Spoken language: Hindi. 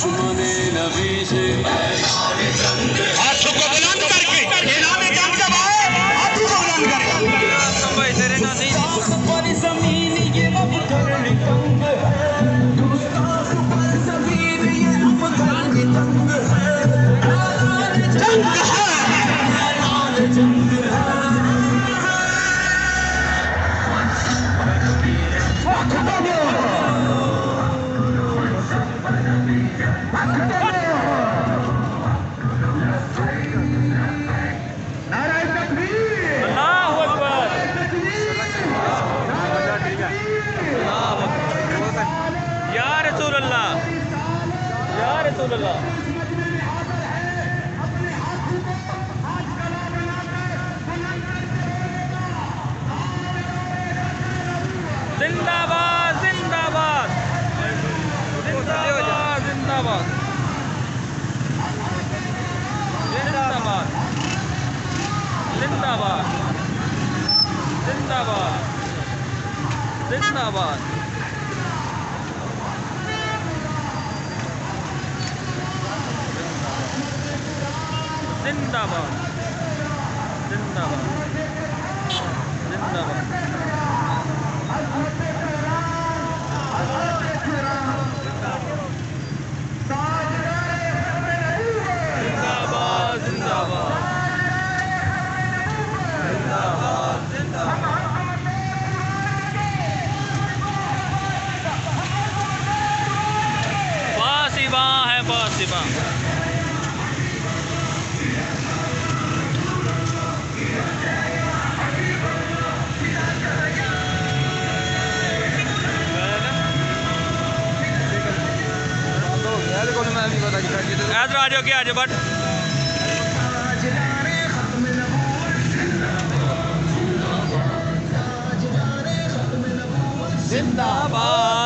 दुश्मने नबी से हाथों को बुलंद करके ऐलान जंग जब आए हाथों को बुलंद करके भाई तेरे ना नहीं पर जमीन ये अफगान तंग है गुस्ताख पर जमीन ये अफगान तंग है जंग है जंग है जिंदाबाद जिंदाबाद जिंदाबाद जिंदाबाद जिंदाबाद जिंदाबाद जिंदाबाद जिंदाबाद जिंदाबाद जिंदाबाद जिंदाबाद आज राजो के आज बट जिंदाबाद